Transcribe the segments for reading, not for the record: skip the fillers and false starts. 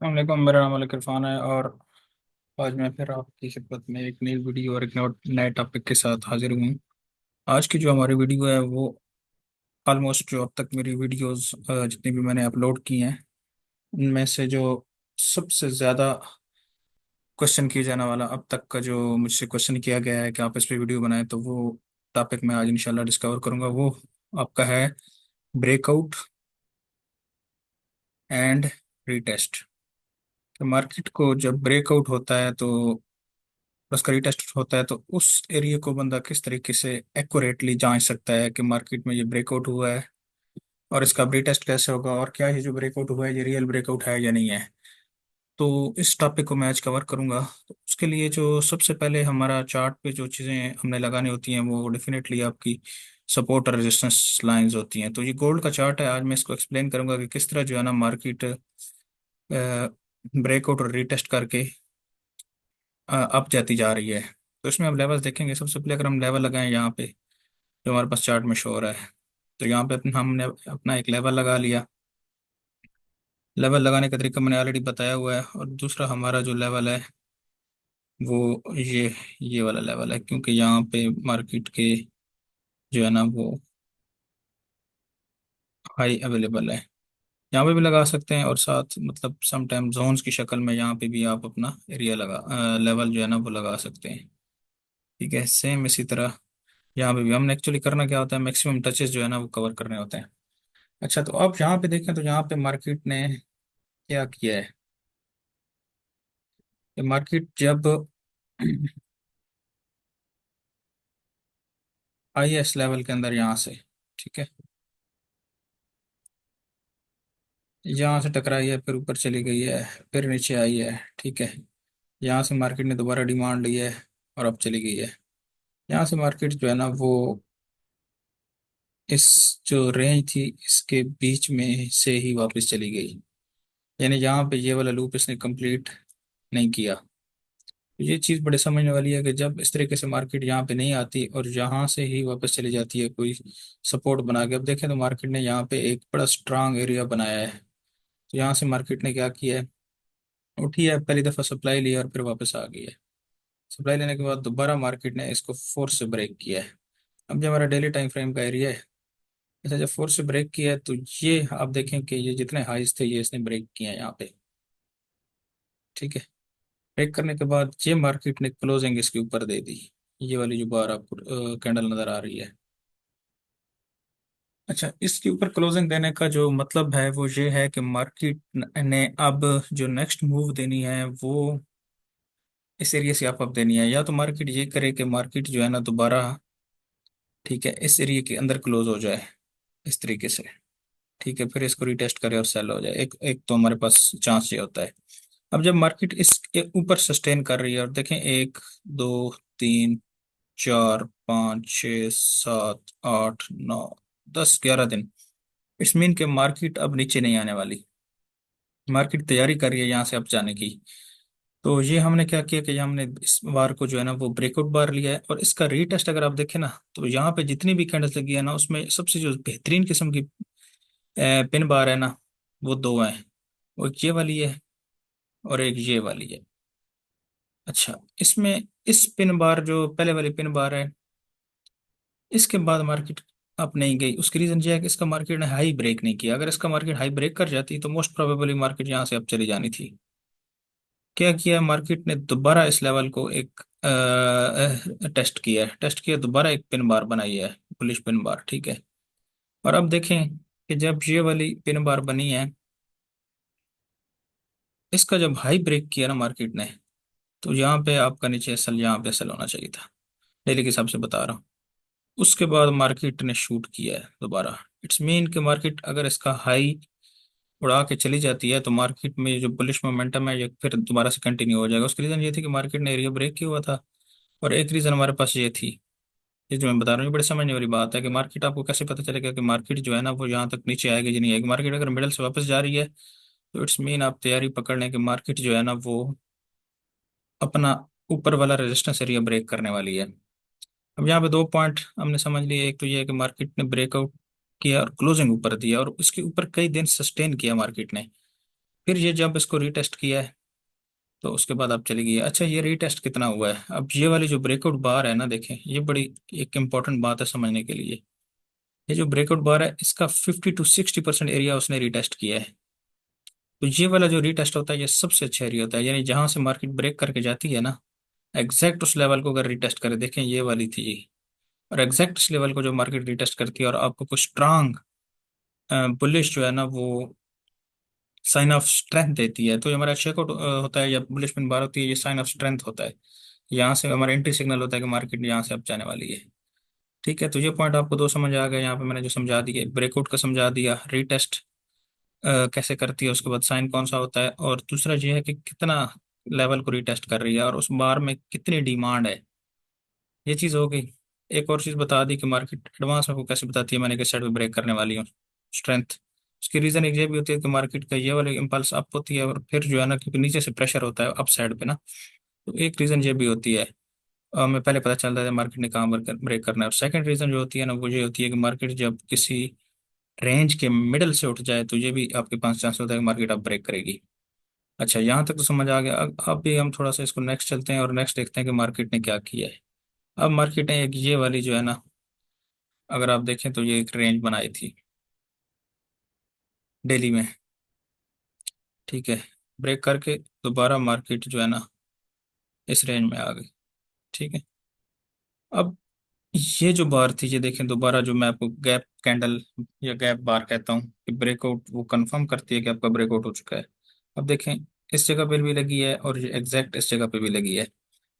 वालेकुम, मेरा नाम अलिक इरफान है। और आज मैं फिर आपकी खिदमत में एक नई वीडियो और एक नए टॉपिक के साथ हाजिर हूँ। आज की जो हमारी वीडियो है वो ऑलमोस्ट जो अब तक मेरी वीडियोस जितनी भी मैंने अपलोड की हैं उनमें से जो सबसे ज़्यादा क्वेश्चन किए जाने वाला अब तक का जो मुझसे क्वेश्चन किया गया है कि आप इस पे वीडियो बनाएं, तो वो टॉपिक मैं आज इंशाल्लाह डिस्कवर करूँगा। वो आपका है ब्रेकआउट एंड रीटेस्ट। मार्केट को जब ब्रेकआउट होता है तो उसका रीटेस्ट होता है, तो उस एरिया को बंदा किस तरीके से एक्यूरेटली जांच सकता है कि मार्केट में ये ब्रेकआउट हुआ है, और इसका रीटेस्ट कैसे होगा, और क्या ये जो ब्रेकआउट हुआ है ये रियल ब्रेकआउट है या नहीं है। तो इस टॉपिक को मैं आज कवर करूंगा। तो उसके लिए जो सबसे पहले हमारा चार्ट पे जो चीज़ें हमने लगानी होती हैं वो डेफिनेटली आपकी सपोर्ट और रेजिस्टेंस लाइंस होती हैं। तो ये गोल्ड का चार्ट है। आज मैं इसको एक्सप्लेन करूंगा कि किस तरह जो है ना मार्केट ब्रेकआउट और रीटेस्ट करके अप जाती जा रही है। तो इसमें हम लेवल्स देखेंगे। सबसे पहले अगर हम लेवल लगाएं यहाँ पे जो हमारे पास चार्ट में शो हो रहा है, तो यहाँ पे हमने अपना एक लेवल लगा लिया। लेवल लगाने का तरीका मैंने ऑलरेडी बताया हुआ है। और दूसरा हमारा जो लेवल है वो ये वाला लेवल है, क्योंकि यहाँ पे मार्केट के जो है ना वो हाई अवेलेबल है। यहाँ पे भी लगा सकते हैं, और साथ मतलब सम टाइम जोन्स की शक्ल में यहाँ पे भी आप अपना एरिया लगा लेवल जो है ना वो लगा सकते हैं। ठीक है, सेम इसी तरह यहाँ पे भी हमने एक्चुअली करना क्या होता है, मैक्सिमम टचेस जो है ना वो कवर करने होते हैं। अच्छा, तो आप यहाँ पे देखें तो यहाँ पे मार्केट ने क्या किया है। ये मार्केट जब IS लेवल के अंदर यहाँ से, ठीक है, यहाँ से टकराई है, फिर ऊपर चली गई है, फिर नीचे आई है, ठीक है, यहाँ से मार्केट ने दोबारा डिमांड ली है और अब चली गई है। यहाँ से मार्केट जो है ना वो इस जो रेंज थी इसके बीच में से ही वापस चली गई। यानी यहाँ पे ये वाला लूप इसने कंप्लीट नहीं किया। तो ये चीज़ बड़े समझने वाली है कि जब इस तरीके से मार्केट यहाँ पे नहीं आती और यहाँ से ही वापस चली जाती है कोई सपोर्ट बना के। अब देखें तो मार्केट ने यहाँ पे एक बड़ा स्ट्रांग एरिया बनाया है। तो यहाँ से मार्केट ने क्या किया है, उठी है, पहली दफ़ा सप्लाई लिया और फिर वापस आ गई है। सप्लाई लेने के बाद दोबारा मार्केट ने इसको फोर्स से ब्रेक किया है। अब जो हमारा डेली टाइम फ्रेम का एरिया है, ऐसा जब फोर्स से ब्रेक किया है तो ये आप देखें कि ये जितने हाइज थे ये इसने ब्रेक किए हैं यहाँ पे। ठीक है, ब्रेक करने के बाद ये मार्केट ने क्लोजिंग इसके ऊपर दे दी। ये वाली जो बार आपको कैंडल नजर आ रही है। अच्छा, इसके ऊपर क्लोजिंग देने का जो मतलब है वो ये है कि मार्केट ने अब जो नेक्स्ट मूव देनी है वो इस एरिया से आप अब देनी है। या तो मार्केट ये करे कि मार्केट जो है ना दोबारा, ठीक है, इस एरिया के अंदर क्लोज हो जाए इस तरीके से, ठीक है, फिर इसको रिटेस्ट करे और सेल हो जाए। एक एक तो हमारे पास चांस ये होता है। अब जब मार्केट इस ऊपर सस्टेन कर रही है, और देखें 1 2 3 4 5 6 7 8 9 10 11 दिन, इट्स मीन के मार्केट अब नीचे नहीं आने वाली। मार्केट तैयारी कर रही है यहाँ से अब जाने की। तो ये हमने क्या किया कि हमने इस बार को जो है ना वो ब्रेकआउट बार लिया है। और इसका रीटेस्ट अगर आप देखें ना, तो यहाँ पे जितनी भी कैंडल्स लगी है ना उसमें सबसे जो बेहतरीन किस्म की पिन बार है ना वो दो हैं। वो एक ये वाली है और एक ये वाली है। अच्छा, इसमें इस पिन बार जो पहले वाली पिन बार है, इसके बाद मार्केट अप नहीं गई। उसकी रीजन ये है कि इसका मार्केट ने हाई ब्रेक नहीं किया। अगर इसका मार्केट हाई ब्रेक कर जाती तो मोस्ट प्रोबेबली मार्केट यहाँ से अब चली जानी थी। क्या किया मार्केट ने, दोबारा इस लेवल को एक टेस्ट किया है, टेस्ट किया, दोबारा एक पिन बार बनाई है, बुलिश पिन बार, ठीक है। और अब देखें कि जब ये वाली पिन बार बनी है, इसका जब हाई ब्रेक किया ना मार्केट ने, तो यहाँ पे आपका नीचे एसएल, यहाँ पे एसएल होना चाहिए था, डेली के हिसाब से बता रहा हूँ। उसके बाद मार्केट ने शूट किया है दोबारा। इट्स मीन कि मार्केट अगर इसका हाई उड़ा के चली जाती है तो मार्केट में जो बुलिश मोमेंटम है ये फिर दोबारा से कंटिन्यू हो जाएगा। उसकी रीज़न ये थी कि मार्केट ने एरिया ब्रेक किया हुआ था। और एक रीज़न हमारे पास ये थी, ये जो मैं बता रहा हूँ, ये बड़े समझने वाली बात है कि मार्केट आपको कैसे पता चलेगा कि मार्केट जो है ना वो यहाँ तक नीचे आएगी या नहीं आएगी। मार्केट अगर मिडल से वापस जा रही है तो इट्स मीन आप तैयारी पकड़ लें कि मार्केट जो है ना वो अपना ऊपर वाला रेजिस्टेंस एरिया ब्रेक करने वाली है। अब यहाँ पे दो पॉइंट हमने समझ लिए। एक तो ये है कि मार्केट ने ब्रेकआउट किया और क्लोजिंग ऊपर दिया, और उसके ऊपर कई दिन सस्टेन किया मार्केट ने। फिर ये जब इसको रीटेस्ट किया है तो उसके बाद आप चली गई है। अच्छा, ये रीटेस्ट कितना हुआ है? अब ये वाली जो ब्रेकआउट बार है ना, देखें, ये बड़ी एक इंपॉर्टेंट बात है समझने के लिए। ये जो ब्रेकआउट बार है, इसका 50 to 60% एरिया उसने रीटेस्ट किया है। तो ये वाला जो रीटेस्ट होता है, ये सबसे अच्छा एरिया होता है, यानी जहां से मार्केट ब्रेक करके जाती है ना, एग्जैक्ट उस लेवल को अगर रिटेस्ट करे, देखें ये वाली थी ये, और एग्जैक्ट इस लेवल को जो मार्केट रिटेस्ट करती है और आपको कुछ स्ट्रांग बुलिश जो है ना वो साइन ऑफ स्ट्रेंथ देती है, तो ये हमारा चेकआउट होता है या बुलिश पिन बार होती है, ये साइन ऑफ स्ट्रेंथ होता है। यहाँ से हमारा एंट्री सिग्नल होता है कि मार्केट यहाँ से अब जाने वाली है। ठीक है, तो ये पॉइंट आपको दो समझ आ गए। यहाँ पे मैंने जो समझा दिया, ब्रेकआउट का समझा दिया, रीटेस्ट कैसे करती है, उसके बाद साइन कौन सा होता है, और दूसरा ये है कि कितना लेवल को रिटेस्ट कर रही है और उस बार में कितनी डिमांड है। ये चीज़ हो गई। एक और चीज़ बता दी कि मार्केट एडवांस में को कैसे बताती है मैंने किस साइड पे ब्रेक करने वाली हूँ, स्ट्रेंथ। उसकी रीज़न एक ये भी होती है कि मार्केट का ये वाली इम्पल्स अप होती है, और फिर जो है ना, क्योंकि नीचे से प्रेशर होता है अप साइड पे ना, तो एक रीज़न ये भी होती है। हमें पहले पता चलता है मार्केट ने कहाँ ब्रेक करना है। और सेकंड रीज़न जो होती है ना, वो ये होती है कि मार्केट जब किसी रेंज के मिडल से उठ जाए, तो ये भी आपके पास चांस होता है कि मार्केट अब ब्रेक करेगी। अच्छा, यहाँ तक तो समझ आ गया। अब भी हम थोड़ा सा इसको नेक्स्ट चलते हैं और नेक्स्ट देखते हैं कि मार्केट ने क्या किया है। अब मार्केट ने एक ये वाली जो है ना, अगर आप देखें तो ये एक रेंज बनाई थी डेली में। ठीक है, ब्रेक करके दोबारा मार्केट जो है ना इस रेंज में आ गई। ठीक है, अब ये जो बार थी, ये देखें दोबारा, जो मैं आपको गैप कैंडल या गैप बार कहता हूँ कि ब्रेकआउट वो कंफर्म करती है कि आपका ब्रेकआउट हो चुका है। अब देखें, इस जगह पर भी लगी है और ये एग्जैक्ट इस जगह पे भी लगी है।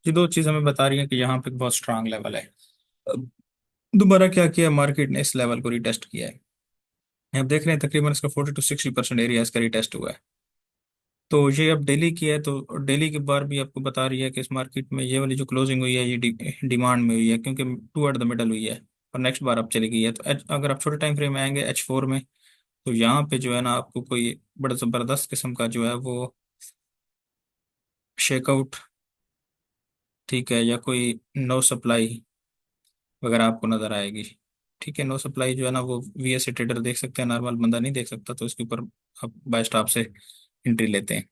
ये दो चीज़ हमें बता रही है कि यहाँ पे बहुत स्ट्रांग लेवल है। अब दोबारा क्या किया मार्केट ने, इस लेवल को रिटेस्ट किया है। आप देख रहे हैं तकरीबन इसका 40 to 60% एरिया इसका रिटेस्ट हुआ है। तो ये अब डेली की है, तो डेली के बार भी आपको बता रही है कि इस मार्केट में ये वाली जो क्लोजिंग हुई है, ये डिमांड में हुई है, क्योंकि टू एट द मिडल हुई है और नेक्स्ट बार अब चली गई है। तो अगर आप छोटे टाइम फ्रेम में आएंगे H4 में, तो यहाँ पे जो है ना आपको कोई बड़ा ज़बरदस्त किस्म का जो है वो शेकआउट, ठीक है, या कोई नो सप्लाई वगैरह आपको नजर आएगी। ठीक है, नो सप्लाई जो है ना वो VS ट्रेडर देख सकते हैं, नॉर्मल बंदा नहीं देख सकता, तो इसके ऊपर आप बाय स्टॉप से एंट्री लेते हैं।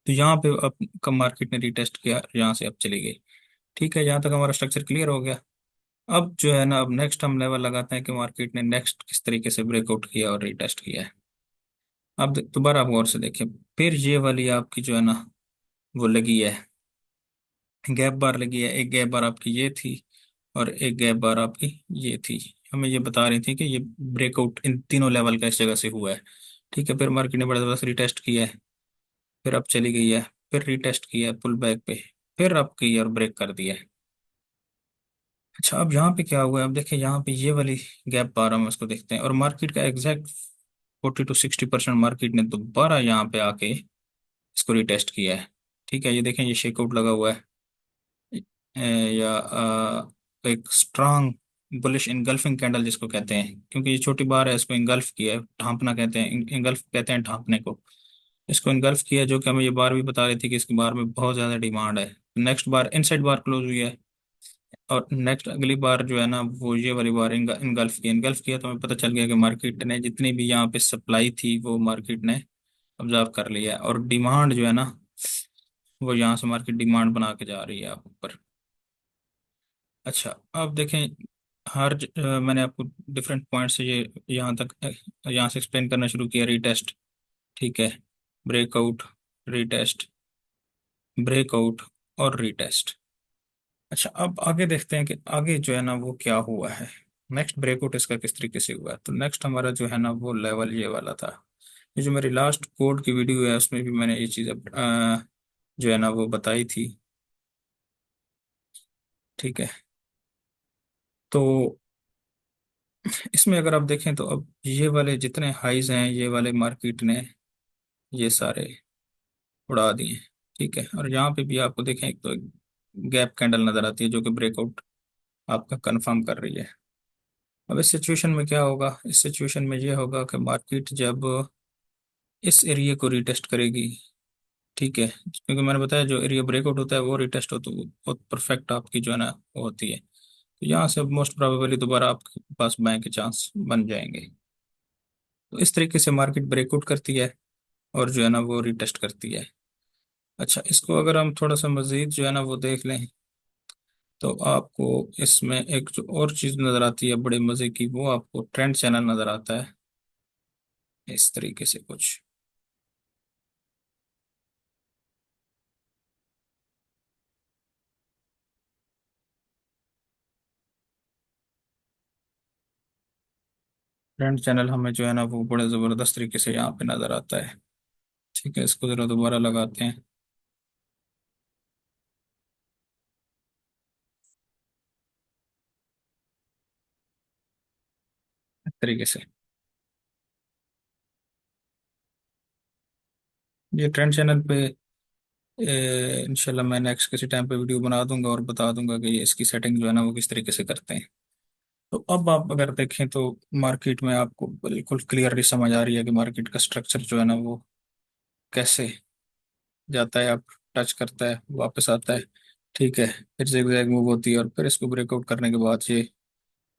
तो यहाँ पे अब कब मार्केट ने रिटेस्ट किया, यहाँ से अब चली गई। ठीक है, यहाँ तक हमारा स्ट्रक्चर क्लियर हो गया। अब जो है ना, अब नेक्स्ट हम लेवल लगाते हैं कि मार्केट ने नेक्स्ट किस तरीके से ब्रेकआउट किया और रिटेस्ट किया है। अब दोबारा आप गौर से देखें, फिर ये वाली आपकी जो है ना वो लगी है, गैप बार लगी है। एक गैप बार आपकी ये थी और एक गैप बार आपकी ये थी। हमें ये बता रही थी कि ये ब्रेकआउट इन तीनों लेवल का इस जगह से हुआ है। ठीक है, फिर मार्केट ने बड़ा ज़बरदस्त रिटेस्ट किया है, फिर अब चली गई है, फिर रिटेस्ट किया है पुल बैक पे, फिर अब की और ब्रेक कर दिया है। अच्छा, अब यहाँ पे क्या हुआ है? अब देखिए, यहाँ पे ये वाली गैप बार हम इसको देखते हैं, और मार्केट का एग्जैक्ट 40 to 60% मार्केट ने दोबारा यहाँ पे आके इसको रिटेस्ट किया है। ठीक है, ये देखें, ये शेकआउट लगा हुआ है, या एक स्ट्रांग बुलिश इनगल्फिंग कैंडल जिसको कहते हैं, क्योंकि ये छोटी बार है, इसको इनगल्फ किया है, ढांपना कहते हैं, इनगल्फ कहते हैं ढांपने को। इसको इनगल्फ किया है, जो कि हमें ये बार भी बता रही थी कि इसकी बार में बहुत ज़्यादा डिमांड है। नेक्स्ट बार इनसाइड बार क्लोज हुई है, और नेक्स्ट अगली बार जो है ना वो ये वाली बार इनगल्फ किया, तो हमें पता चल गया कि मार्केट ने जितनी भी यहाँ पे सप्लाई थी वो मार्केट ने ऑब्जर्व कर लिया है, और डिमांड जो है ना वो यहाँ से मार्केट डिमांड बना के जा रही है आप ऊपर। अच्छा, अब देखें, मैंने आपको डिफरेंट पॉइंट से ये यहाँ तक यहाँ से एक्सप्लेन करना शुरू किया, रीटेस्ट, ठीक है, ब्रेकआउट, रीटेस्ट, ब्रेकआउट और रीटेस्ट। अच्छा, अब आगे देखते हैं कि आगे जो है ना वो क्या हुआ है, नेक्स्ट ब्रेकआउट इसका किस तरीके से हुआ है। तो नेक्स्ट हमारा जो है ना वो लेवल ये वाला था। ये जो मेरी लास्ट कोड की वीडियो है उसमें भी मैंने ये चीज़ जो है ना वो बताई थी। ठीक है, तो इसमें अगर आप देखें तो अब ये वाले जितने हाइज हैं, ये वाले मार्केट ने ये सारे उड़ा दिए। ठीक है, और यहाँ पे भी आपको देखें एक तो गैप कैंडल नजर आती है जो कि ब्रेकआउट आपका कंफर्म कर रही है। अब इस सिचुएशन में क्या होगा? इस सिचुएशन में ये होगा कि मार्केट जब इस एरिया को रिटेस्ट करेगी, ठीक है, क्योंकि मैंने बताया जो एरिया ब्रेकआउट होता है वो रिटेस्ट होता है, वो बहुत परफेक्ट आपकी जो है ना वो होती है। तो यहाँ से मोस्ट प्रोबेबली दोबारा आपके पास बाय के चांस बन जाएंगे। तो इस तरीके से मार्केट ब्रेकआउट करती है, और जो है ना वो रिटेस्ट करती है। अच्छा, इसको अगर हम थोड़ा सा मजीद जो है ना वो देख लें, तो आपको इसमें एक जो और चीज नजर आती है बड़े मजे की, वो आपको ट्रेंड चैनल नजर आता है इस तरीके से कुछ। ट्रेंड चैनल हमें जो है ना वो बड़े जबरदस्त तरीके से यहाँ पे नजर आता है। ठीक है, इसको जरा दोबारा लगाते हैं इस तरीके से। ये ट्रेंड चैनल पे इंशाल्लाह मैं नेक्स्ट किसी टाइम पे वीडियो बना दूंगा और बता दूंगा कि ये इसकी सेटिंग जो है ना वो किस तरीके से करते हैं। तो अब आप अगर देखें तो मार्केट में आपको बिल्कुल क्लियरली समझ आ रही है कि मार्केट का स्ट्रक्चर जो है ना वो कैसे जाता है। आप टच करता है, वापस आता है, ठीक है, फिर zigzag मूव होती है, और फिर इसको ब्रेकआउट करने के बाद ये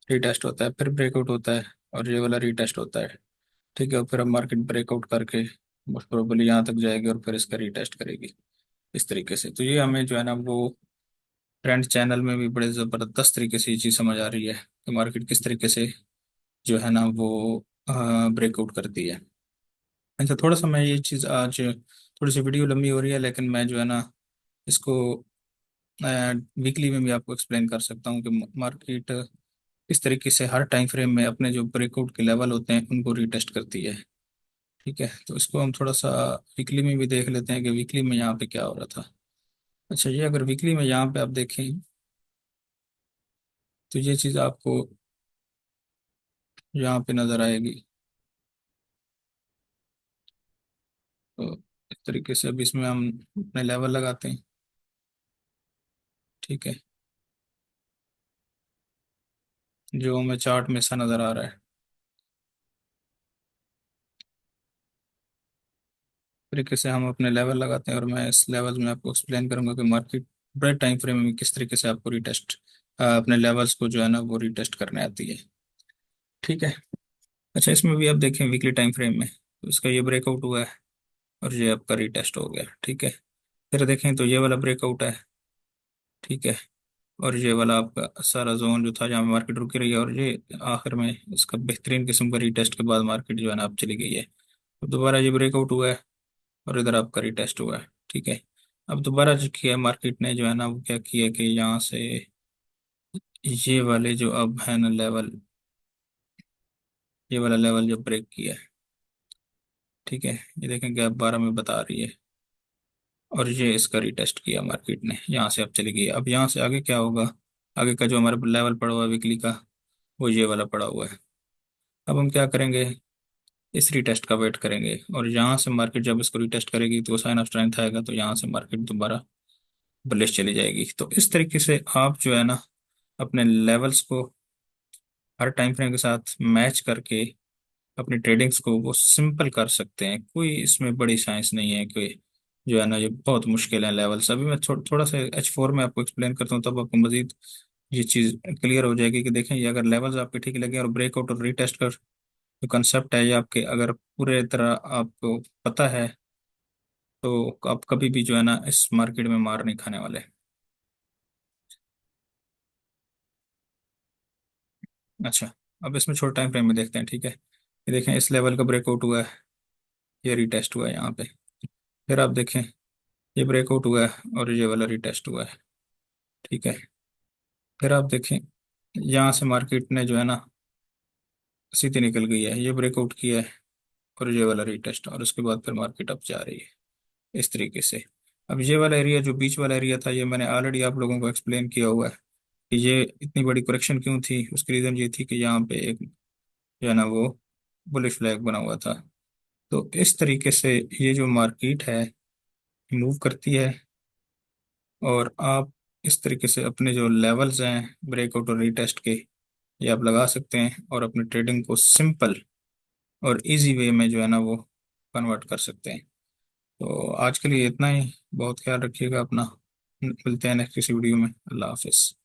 रीटेस्ट होता है, फिर ब्रेकआउट होता है, और ये वाला रीटेस्ट होता है। ठीक है, और फिर अब मार्केट ब्रेकआउट करके मोस्ट प्रोबेबली यहाँ तक जाएगी और फिर इसका रीटेस्ट करेगी इस तरीके से। तो ये हमें जो है ना वो ट्रेंड चैनल में भी बड़े ज़बरदस्त तरीके से ये चीज़ समझ आ रही है कि मार्केट किस तरीके से जो है ना वो ब्रेकआउट करती है। अच्छा, थोड़ा सा मैं ये चीज़ आज थोड़ी सी वीडियो लंबी हो रही है, लेकिन मैं जो है ना इसको वीकली में भी आपको एक्सप्लेन कर सकता हूँ कि मार्केट किस तरीके से हर टाइम फ्रेम में अपने जो ब्रेकआउट के लेवल होते हैं उनको रीटेस्ट करती है। ठीक है, तो इसको हम थोड़ा सा वीकली में भी देख लेते हैं कि वीकली में यहाँ पे क्या हो रहा था। अच्छा, ये अगर वीकली में यहाँ पे आप देखें तो ये चीज़ आपको यहाँ पे नज़र आएगी। तो इस तरीके से अब इसमें हम अपने लेवल लगाते हैं। ठीक है, जो हमें चार्ट में सा नज़र आ रहा है तरीके से हम अपने लेवल लगाते हैं, और मैं इस लेवल में आपको एक्सप्लेन करूंगा कि मार्केट बड़े टाइम फ्रेम में किस तरीके से आपको रिटेस्ट अपने लेवल्स को जो है ना वो रिटेस्ट करने आती है। ठीक है। अच्छा, इसमें भी आप देखें वीकली टाइम फ्रेम में तो इसका ये ब्रेकआउट हुआ है और ये आपका रिटेस्ट हो गया। ठीक है, फिर देखें तो ये वाला ब्रेकआउट है। ठीक है, और ये वाला आपका सारा जोन जो था जहाँ मार्केट रुकी रही है, और ये आखिर में इसका बेहतरीन किस्म का रिटेस्ट के बाद मार्केट जो है ना आप चली गई है। तो दोबारा ये ब्रेकआउट हुआ है और इधर आपका रिटेस्ट हुआ है। ठीक है, अब दोबारा जो किया मार्केट ने जो है ना वो क्या किया कि यहाँ से ये वाले जो अब है ना लेवल, ये वाला लेवल जो ब्रेक किया है। ठीक है, ये देखें गैप 12 में बता रही है, और ये इसका रिटेस्ट किया मार्केट ने, यहाँ से अब चली गई। अब यहाँ से आगे क्या होगा, आगे का जो हमारा लेवल पड़ा हुआ है वीकली का, वो ये वाला पड़ा हुआ है। अब हम क्या करेंगे, इस रिटेस्ट का वेट करेंगे, और यहाँ से मार्केट जब इसको रिटेस्ट करेगी तो साइन ऑफ स्ट्रेंथ आएगा, तो यहाँ से मार्केट दोबारा बुलिश चली जाएगी। तो इस तरीके से आप जो है ना अपने लेवल्स को हर टाइम फ्रेम के साथ मैच करके अपनी ट्रेडिंग्स को वो सिंपल कर सकते हैं। कोई इसमें बड़ी साइंस नहीं है कि जो है ना ये बहुत मुश्किल है लेवल्स। अभी मैं थोड़ा सा H4 में आपको एक्सप्लेन करता हूँ, तब आपको मजीद ये चीज़ क्लियर हो जाएगी कि देखें ये अगर लेवल्स आपके ठीक लगे और ब्रेकआउट और रीटेस्ट का जो कंसेप्ट है ये आपके अगर पूरे तरह आपको पता है, तो आप कभी भी जो है ना इस मार्केट में मार नहीं खाने वाले। अच्छा, अब इसमें छोटे टाइम फ्रेम में देखते हैं। ठीक है, ये देखें इस लेवल का ब्रेकआउट हुआ है, ये रिटेस्ट हुआ है यहाँ पे। फिर आप देखें ये ब्रेकआउट हुआ है और ये वाला रिटेस्ट हुआ है। ठीक है, फिर आप देखें यहाँ से मार्केट ने जो है ना सीधी निकल गई है, ये ब्रेकआउट किया है और ये वाला रिटेस्ट, और उसके बाद फिर मार्केट अप जा रही है इस तरीके से। अब ये वाला एरिया जो बीच वाला एरिया था, ये मैंने ऑलरेडी आप लोगों को एक्सप्लेन किया हुआ है कि ये इतनी बड़ी करेक्शन क्यों थी। उसकी रीज़न ये थी कि यहाँ पे एक जो है ना वो बुलिश फ्लैग बना हुआ था। तो इस तरीके से ये जो मार्केट है मूव करती है, और आप इस तरीके से अपने जो लेवल्स हैं ब्रेकआउट और रीटेस्ट के, ये आप लगा सकते हैं और अपनी ट्रेडिंग को सिंपल और इजी वे में जो है ना वो कन्वर्ट कर सकते हैं। तो आज के लिए इतना ही। बहुत ख्याल रखिएगा अपना, मिलते हैं नेक्स्ट किसी वीडियो में। अल्लाह हाफिज़।